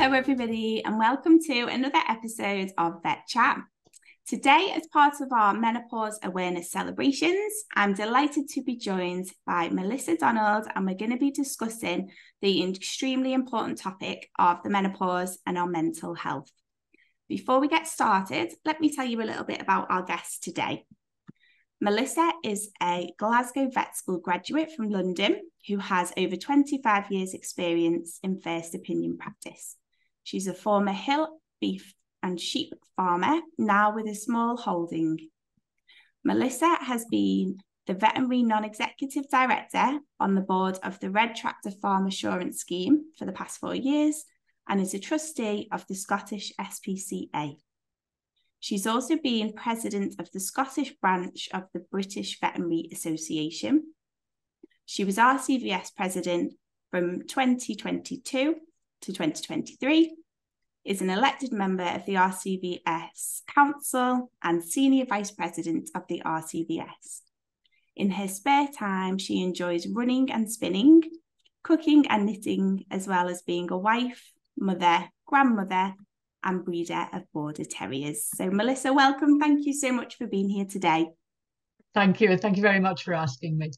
Hello everybody and welcome to another episode of VETchat. Today, as part of our Menopause Awareness celebrations, I'm delighted to be joined by Melissa Donald, and we're going to be discussing the extremely important topic of the menopause and our mental health. Before we get started, let me tell you a little bit about our guest today. Melissa is a Glasgow Vet School graduate from London who has over 25 years experience in first opinion practice. She's a former hill, beef and sheep farmer, now with a small holding. Melissa has been the veterinary non-executive director on the board of the Red Tractor Farm Assurance Scheme for the past 4 years and is a trustee of the Scottish SPCA. She's also been president of the Scottish branch of the British Veterinary Association. She was RCVS president from 2022 to 2023, is an elected member of the RCVS Council and Senior Vice President of the RCVS. In her spare time, she enjoys running and spinning, cooking and knitting, as well as being a wife, mother, grandmother, and breeder of Border Terriers. So Melissa, welcome. Thank you so much for being here today. Thank you. Thank you very much for asking me.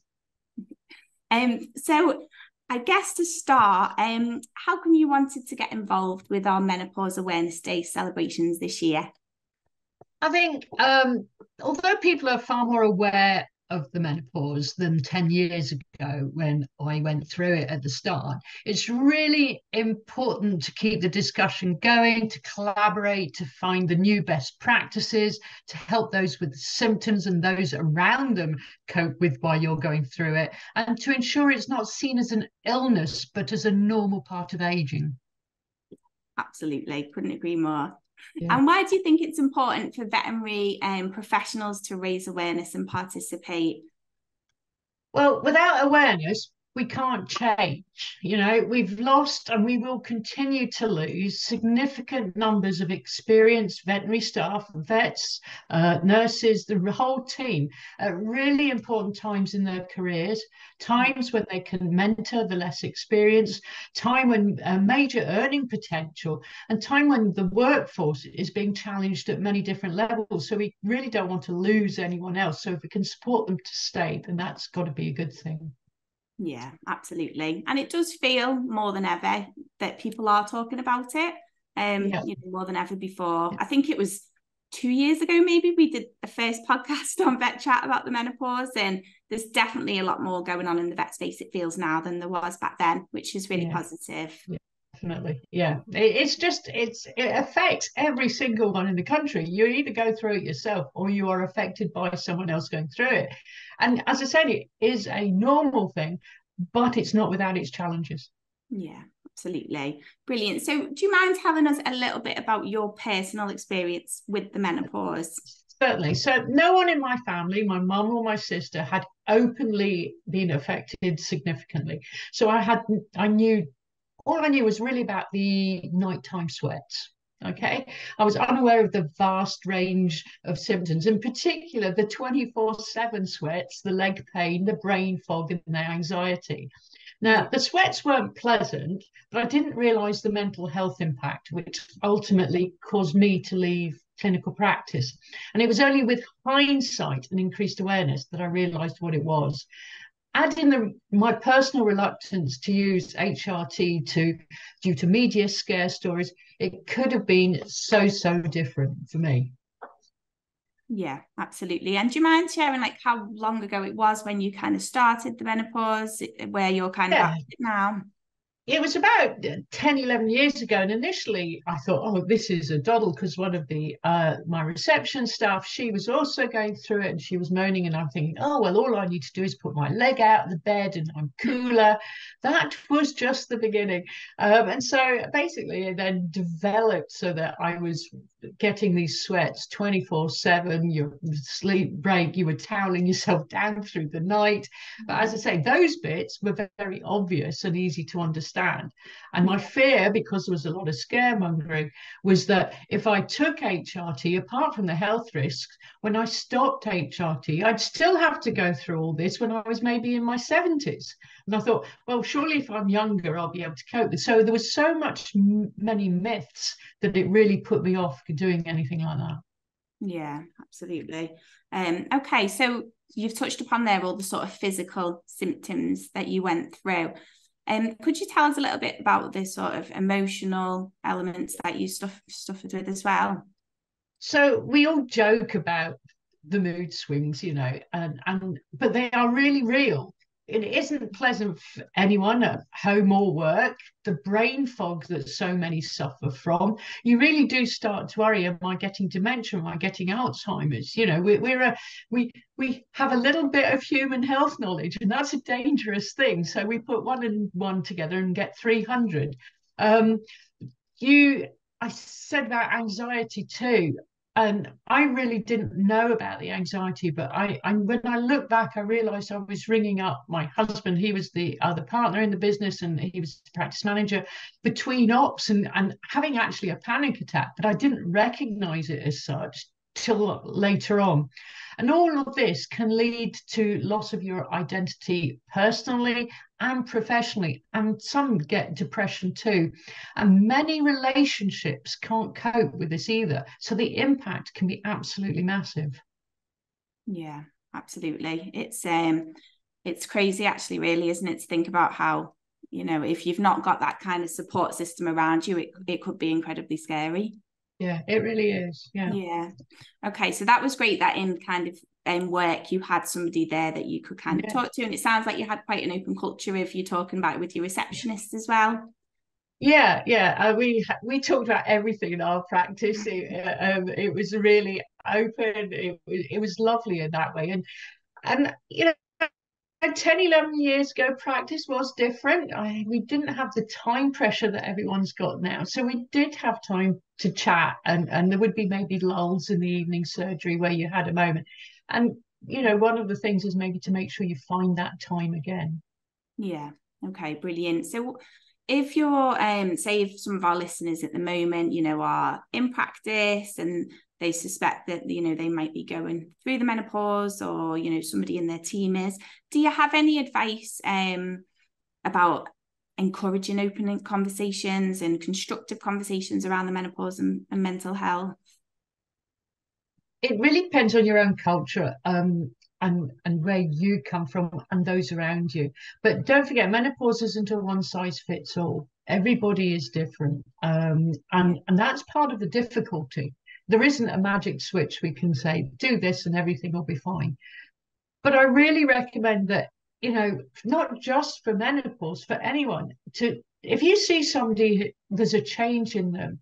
So I guess to start, how come you wanted to get involved with our Menopause Awareness Day celebrations this year? I think although people are far more aware of the menopause than 10 years ago when I went through it at the start, it's really important to keep the discussion going, to collaborate, to find the new best practices, to help those with symptoms and those around them cope with while you're going through it, and to ensure it's not seen as an illness, but as a normal part of aging. Absolutely, couldn't agree more. Yeah. And why do you think it's important for veterinary professionals to raise awareness and participate? Well, without awareness, we can't change. You know, we've lost and we will continue to lose significant numbers of experienced veterinary staff, vets, nurses, the whole team at really important times in their careers, times when they can mentor the less experienced, time when major earning potential, and time when the workforce is being challenged at many different levels. So we really don't want to lose anyone else. So if we can support them to stay, then that's got to be a good thing. Yeah, absolutely. And it does feel more than ever that people are talking about it, more than ever before. I think it was 2 years ago, maybe, we did the first podcast on VETchat about the menopause, and there's definitely a lot more going on in the vet space, it feels now, than there was back then, which is really positive. Yeah. Definitely. Yeah. It affects every single one in the country. You either go through it yourself or you are affected by someone else going through it. And as I said, it is a normal thing, but it's not without its challenges. Yeah, absolutely. Brilliant. So do you mind telling us a little bit about your personal experience with the menopause? Certainly. So no one in my family, my mum or my sister, had openly been affected significantly. So all I knew was really about the nighttime sweats. Okay. I was unaware of the vast range of symptoms, in particular the 24/7 sweats, the leg pain, the brain fog, and the anxiety. Now, the sweats weren't pleasant, but I didn't realize the mental health impact, which ultimately caused me to leave clinical practice. And it was only with hindsight and increased awareness that I realized what it was. Add in my personal reluctance to use HRT due to media scare stories, it could have been so different for me. Yeah, absolutely. And do you mind sharing like how long ago it was when you kind of started the menopause, where you're kind of at now? It was about 10, 11 years ago. And initially I thought, oh, this is a doddle, because one of the my reception staff, she was also going through it and she was moaning. And I'm thinking, oh, well, all I need to do is put my leg out of the bed and I'm cooler. That was just the beginning. And so basically it then developed so that I was getting these sweats 24/7, your sleep break, you were toweling yourself down through the night. But as I say, those bits were very obvious and easy to understand. And my fear, because there was a lot of scaremongering, was that if I took HRT, apart from the health risks, when I stopped HRT, I'd still have to go through all this when I was maybe in my 70s. And I thought, well, surely if I'm younger, I'll be able to cope with. So there was so much, many myths that it really put me off doing anything like that. Yeah, absolutely. Okay, so you've touched upon there all the sort of physical symptoms that you went through. Could you tell us a little bit about the sort of emotional elements that you suffered with as well? So we all joke about the mood swings, and but they are really real. It isn't pleasant for anyone at home or work. The brain fog that so many suffer from, you really do start to worry: am I getting dementia? Am I getting Alzheimer's? We have a little bit of human health knowledge, and that's a dangerous thing. So we put one and one together and get 300. Um, you I said about anxiety too, and I really didn't know about the anxiety, but I when I look back, I realized I was ringing up my husband. He was the other partner in the business, and he was the practice manager, between ops, and having actually a panic attack, but I didn't recognize it as such till later on. And all of this can lead to loss of your identity personally and professionally, and some get depression too. And many relationships can't cope with this either. So the impact can be absolutely massive. Yeah, absolutely. It's crazy actually, really, isn't it, to think about how, if you've not got that kind of support system around you, it could be incredibly scary. Yeah, it really is. Yeah. Yeah. Okay, so that was great that in kind of work you had somebody there that you could kind of talk to, and it sounds like you had quite an open culture if you're talking about it with your receptionist as well. Yeah. We talked about everything in our practice. It was really open. It was lovely in that way. And 10, 11 years ago, practice was different. We didn't have the time pressure that everyone's got now. So we did have time to chat, and there would be maybe lulls in the evening surgery where you had a moment. And, one of the things is maybe to make sure you find that time again. Yeah. Okay, brilliant. So if you're say if some of our listeners at the moment, are in practice and they suspect that, they might be going through the menopause, or, somebody in their team is, do you have any advice about encouraging open conversations and constructive conversations around the menopause and mental health? It really depends on your own culture, and where you come from and those around you. But don't forget, menopause isn't a one size fits all. Everybody is different, and that's part of the difficulty. There isn't a magic switch we can say do this and everything will be fine. But I really recommend that, not just for menopause, for anyone, to if you see somebody, there's a change in them.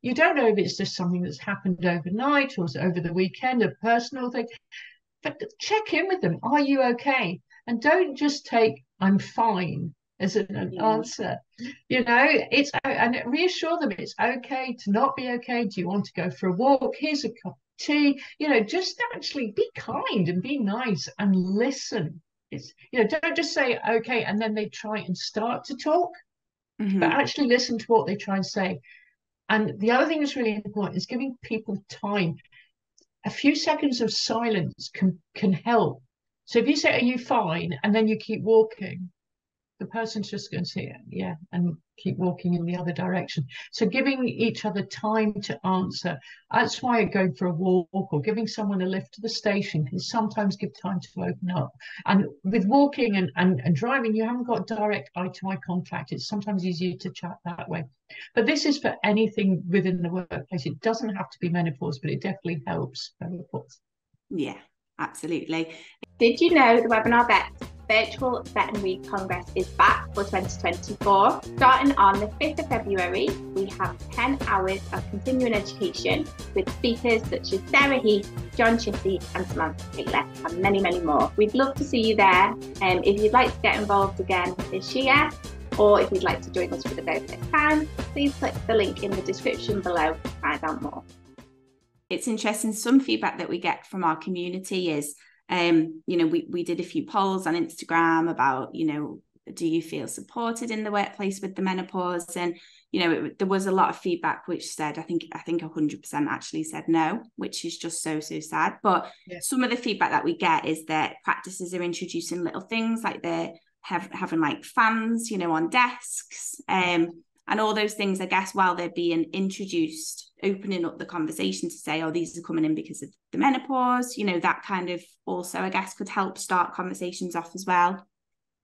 You don't know if it's just something that's happened overnight or over the weekend, a personal thing, but check in with them. Are you okay? And don't just take "I'm fine" as an answer. And reassure them it's okay to not be okay. Do you want to go for a walk? Here's a cup of tea. Just actually be kind and be nice and listen. Don't just say okay and then they try and start to talk, but actually listen to what they try and say. And the other thing that's really important is giving people time. A few seconds of silence can help. So if you say, "Are you fine?" and then you keep walking, the person's just going to say, "Yeah," and keep walking in the other direction. So giving each other time to answer. That's why going for a walk or giving someone a lift to the station can sometimes give time to open up. And with walking and driving, you haven't got direct eye-to-eye contact. It's sometimes easier to chat that way. But this is for anything within the workplace. It doesn't have to be menopause, but it definitely helps menopause. Yeah, absolutely. Did you know the Webinar Vet Virtual Veterinary Congress is back for 2024? Starting on the 5th of February, we have 10 hours of continuing education with speakers such as Sarah Heath, John Chissy and Samantha Taylor, and many, many more. We'd love to see you there. If you'd like to get involved again this year, or if you'd like to join us for the very first time, please click the link in the description below to find out more. It's interesting, some feedback that we get from our community is, we did a few polls on Instagram about, do you feel supported in the workplace with the menopause? And, there was a lot of feedback which said, I think 100% actually said no, which is just so sad. But some of the feedback that we get is that practices are introducing little things like the having like fans, you know, on desks, and all those things, I guess, while they're being introduced, opening up the conversation to say, oh, these are coming in because of the menopause, you know, that kind of also, I guess, could help start conversations off as well.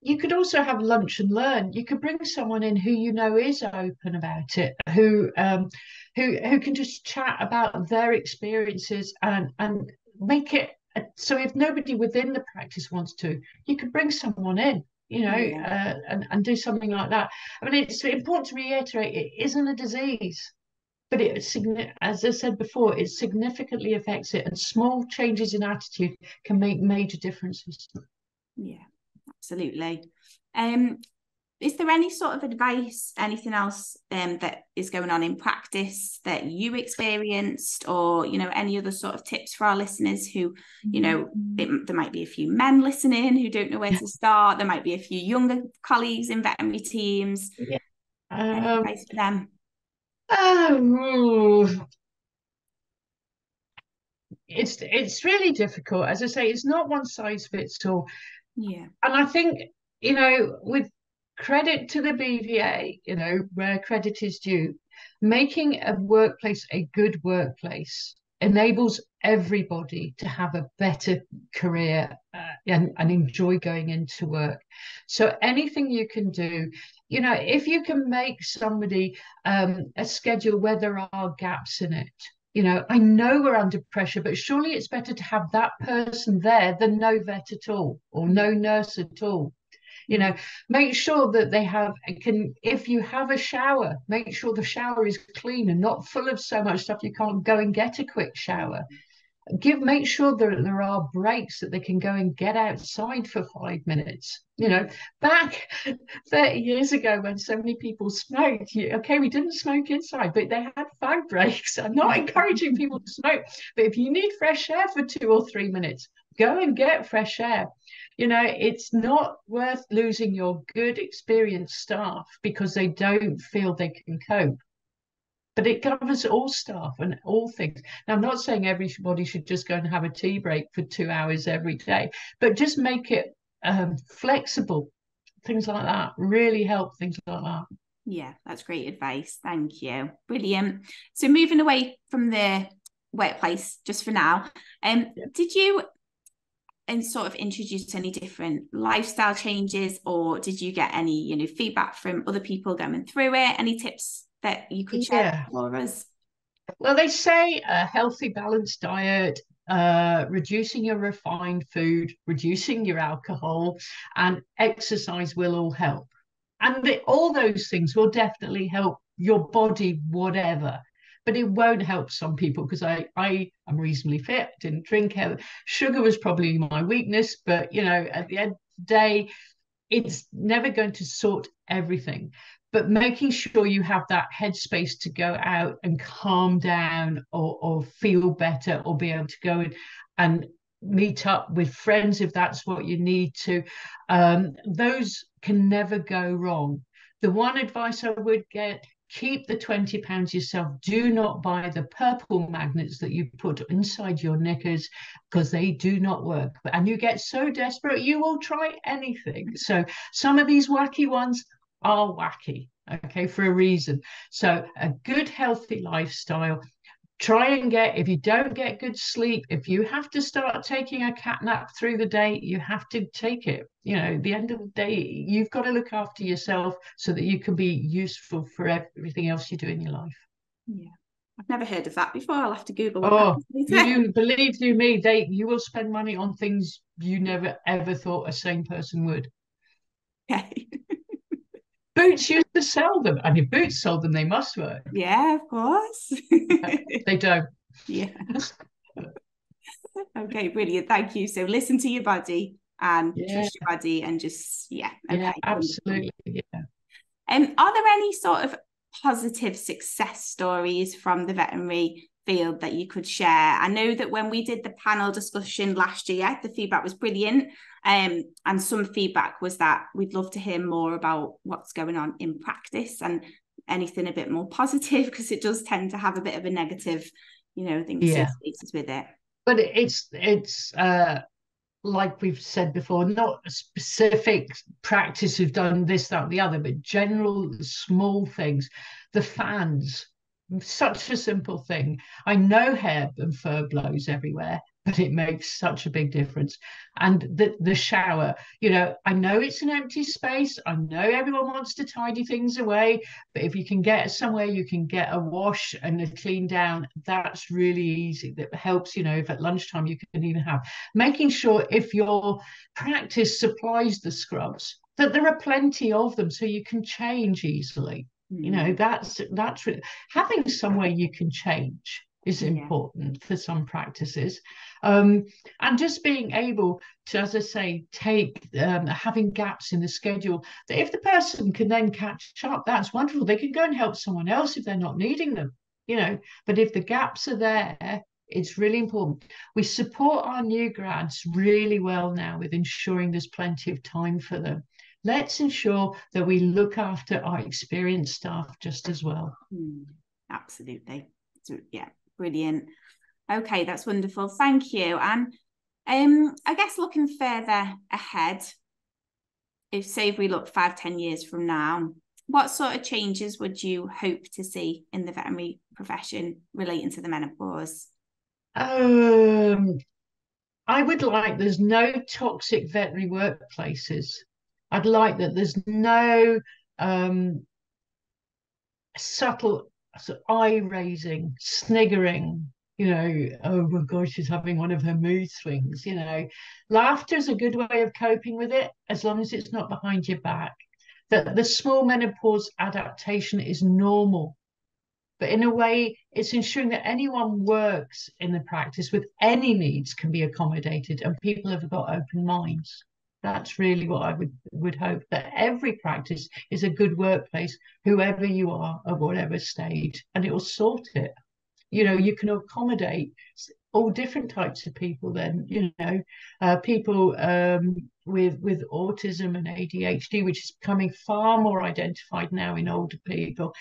You could also have lunch and learn. You could bring someone in who you know is open about it, who can just chat about their experiences and make it so if nobody within the practice wants to, you could bring someone in, you know, and do something like that. I mean, it's important to reiterate, it isn't a disease, but as I said before, it significantly affects it, and small changes in attitude can make major differences. Yeah, absolutely. Is there any sort of advice, anything else that is going on in practice that you experienced, or, you know, any other sort of tips for our listeners who, you know, there might be a few men listening who don't know where to start. There might be a few younger colleagues in veterinary teams. Yeah. Any advice for them? It's really difficult. As I say, it's not one size fits all. Yeah. And I think, you know, with credit to the BVA, you know, where credit is due, making a workplace a good workplace enables everybody to have a better career and enjoy going into work. So anything you can do, you know, if you can make somebody a schedule where there are gaps in it, you know, I know we're under pressure, but surely it's better to have that person there than no vet at all or no nurse at all. You know, make sure that they if you have a shower, make sure the shower is clean and not full of so much stuff you can't go and get a quick shower. Make sure that there are breaks that they can go and get outside for 5 minutes. You know, back 30 years ago when so many people smoked, okay, we didn't smoke inside, but they had fag breaks. I'm not encouraging people to smoke, but if you need fresh air for 2 or 3 minutes, go and get fresh air. You know, it's not worth losing your good, experienced staff because they don't feel they can cope. But it covers all staff and all things. Now, I'm not saying everybody should just go and have a tea break for 2 hours every day, but just make it flexible. Things like that really help, things like that. Yeah, that's great advice. Thank you. Brilliant. So moving away from the workplace just for now, did you sort of introduce any different lifestyle changes, or did you get any, you know, feedback from other people going through it? Any tips that you could share for us? Well, they say a healthy, balanced diet, reducing your refined food, reducing your alcohol, and exercise will all help. And all those things will definitely help your body, whatever. But it won't help some people because I am reasonably fit, didn't drink. Sugar was probably my weakness, but, you know, at the end of the day, it's never going to sort everything. But making sure you have that headspace to go out and calm down or feel better or be able to go in and meet up with friends if that's what you need to. Those can never go wrong. The one advice I would get, keep the £20 yourself. Do not buy the purple magnets that you put inside your knickers because they do not work. And you get so desperate, you will try anything. So some of these wacky ones are wacky, okay, for a reason. So a good, healthy lifestyle. Try and if you don't get good sleep, if you have to start taking a cat nap through the day, you have to take it. You know, at the end of the day, you've got to look after yourself so that you can be useful for everything else you do in your life. Yeah, I've never heard of that before. I'll have to Google what you believe you me, you will spend money on things you never ever thought a sane person would. Okay. Boots used to sell them, and if Boots sold them, they must work. Yeah, of course. They don't. Yeah. Okay, brilliant. Thank you. So listen to your body and trust your body and just, okay. Yeah, absolutely. Yeah. Are there any sort of positive success stories from the veterinary field that you could share? I know that when we did the panel discussion last year, the feedback was brilliant. And some feedback was that we'd love to hear more about what's going on in practice and anything a bit more positive, because it does tend to have a bit of a negative, you know, thing associated with it. But it's like we've said before, not a specific practice who've done this, that, the other, but general small things. The fans, such a simple thing. I know hair and fur blows everywhere, but it makes such a big difference. And the shower, I know it's an empty space. I know everyone wants to tidy things away, but if you can get somewhere you can get a wash and a clean down, that's really easy. That helps, if at lunchtime you can even have, making sure if your practice supplies the scrubs, that there are plenty of them so you can change easily. That's really, having somewhere you can change is important for some practices. And just being able to, as I say, take having gaps in the schedule, that if the person can then catch up, that's wonderful. They can go and help someone else if they're not needing them, but if the gaps are there, it's really important. We support our new grads really well now with ensuring there's plenty of time for them. Let's ensure that we look after our experienced staff just as well. Absolutely. So, yeah, brilliant. Okay, that's wonderful. Thank you. And I guess looking further ahead, if we look 5-10 years from now, what sort of changes would you hope to see in the veterinary profession relating to the menopause? I would like there's no toxic veterinary workplaces. I'd like that there's no subtle eye-raising, sniggering, oh my gosh, she's having one of her mood swings. Laughter is a good way of coping with it, as long as it's not behind your back. That the small menopause adaptation is normal. But in a way, it's ensuring that anyone works in the practice with any needs can be accommodated and people have got open minds. That's really what I would hope, that every practice is a good workplace, whoever you are at whatever stage, and it will sort it. You can accommodate all different types of people then, people with autism and ADHD, which is becoming far more identified now in older people,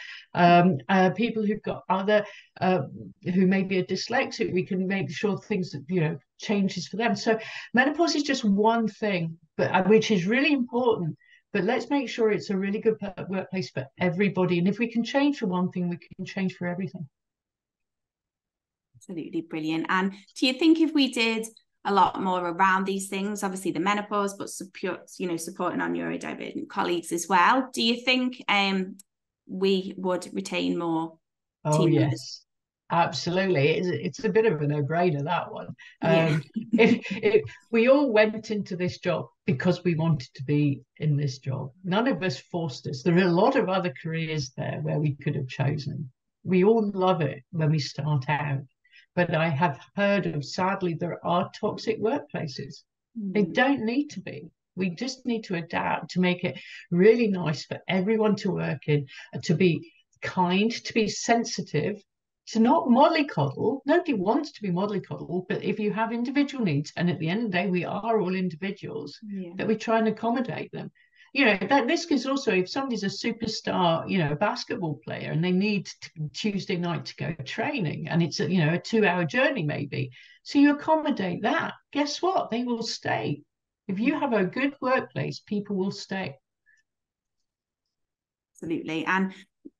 people who've got other, who maybe are dyslexic, we can make sure things that, changes for them. So menopause is just one thing, but which is really important. But let's make sure it's a really good workplace for everybody. And if we can change for one thing, we can change for everything. Absolutely brilliant. And do you think if we did a lot more around these things, obviously the menopause, but supporting our neurodivergent colleagues as well, do you think we would retain more team members? Yes, absolutely. It's a bit of a no-brainer, that one. If we all went into this job because we wanted to be in this job, none of us forced us. There are a lot of other careers there where we could have chosen. We all love it when we start out. But I have heard of, sadly, there are toxic workplaces. They don't need to be. We just need to adapt to make it really nice for everyone to work in, to be kind, to be sensitive, to not mollycoddle. Nobody wants to be mollycoddled, but if you have individual needs, and at the end of the day, we are all individuals, that we try and accommodate them. That this is also, if somebody's a superstar, a basketball player, and they need Tuesday night to go training, and it's a 2-hour journey maybe, so you accommodate that. Guess what? They will stay. If you have a good workplace, people will stay. Absolutely. And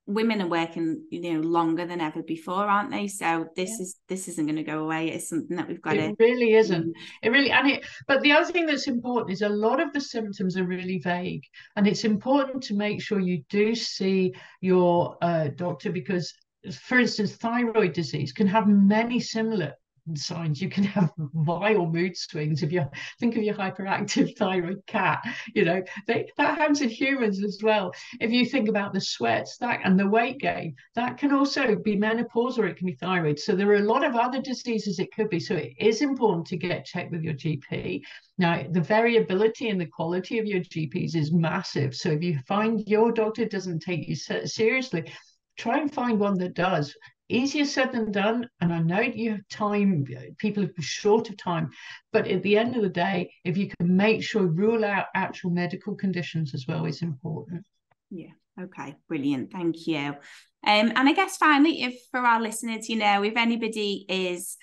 women are working, longer than ever before, aren't they? So this isn't going to go away. It's something that we've got to. It really isn't. It really, but the other thing that's important is a lot of the symptoms are really vague, and it's important to make sure you do see your doctor, because, for instance, thyroid disease can have many similar signs. You can have vile mood swings. If you think of your hyperactive thyroid cat, that happens in humans as well. If you think about the sweats, that and the weight gain, that can also be menopause, or it can be thyroid. So there are a lot of other diseases it could be. So it is important to get checked with your GP. Now, the variability in the quality of your GPs is massive. So if you find your doctor doesn't take you seriously, try and find one that does. Easier said than done, and I know you have time, people are short of time, but at the end of the day, if you can make sure, rule out actual medical conditions as well, is important. Yeah, okay, brilliant, thank you. And I guess finally, if for our listeners, if anybody is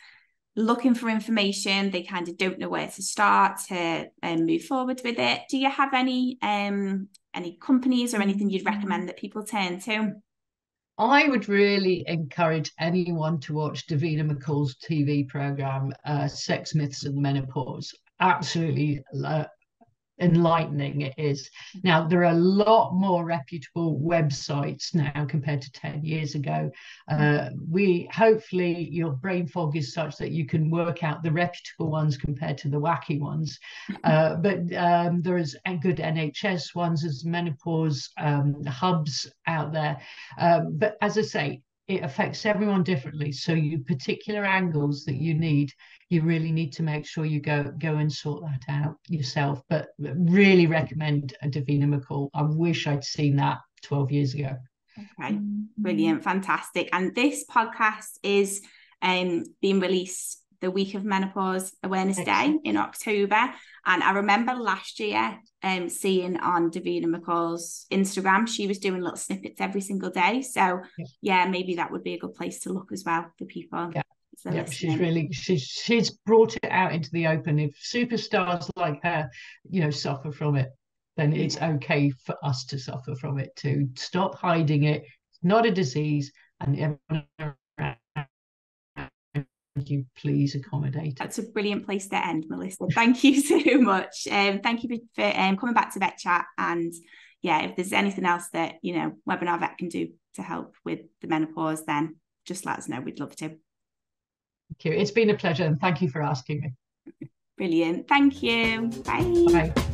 looking for information, they kind of don't know where to start to move forward with it. Do you have any companies or anything you'd recommend that people turn to? I would really encourage anyone to watch Davina McCall's TV program, Sex Myths and Menopause. Absolutely enlightening it is. Now, there are a lot more reputable websites now compared to 10 years ago. Hopefully your brain fog is such that you can work out the reputable ones compared to the wacky ones. But there is good NHS ones, there's menopause hubs out there. But as I say, it affects everyone differently. So your particular angles that you need, you really need to make sure you go and sort that out yourself. But really recommend a Davina McCall. I wish I'd seen that 12 years ago. Okay, brilliant, fantastic. And this podcast is being released the week of Menopause Awareness Day in October. And I remember last year seeing on Davina McCall's Instagram, she was doing little snippets every single day. So yeah, maybe that would be a good place to look as well for people. Yeah, she's brought it out into the open. If superstars like her, suffer from it, then it's okay for us to suffer from it too. Stop hiding it. It's not a disease, and everyone around you, please accommodate it. That's a brilliant place to end, Melissa. Thank you so much. Thank you for coming back to VETchat. And yeah, if there's anything else that Webinar Vet can do to help with the menopause, then just let us know. We'd love to. Thank you. It's been a pleasure, and thank you for asking me. Brilliant. Thank you. Bye. Bye.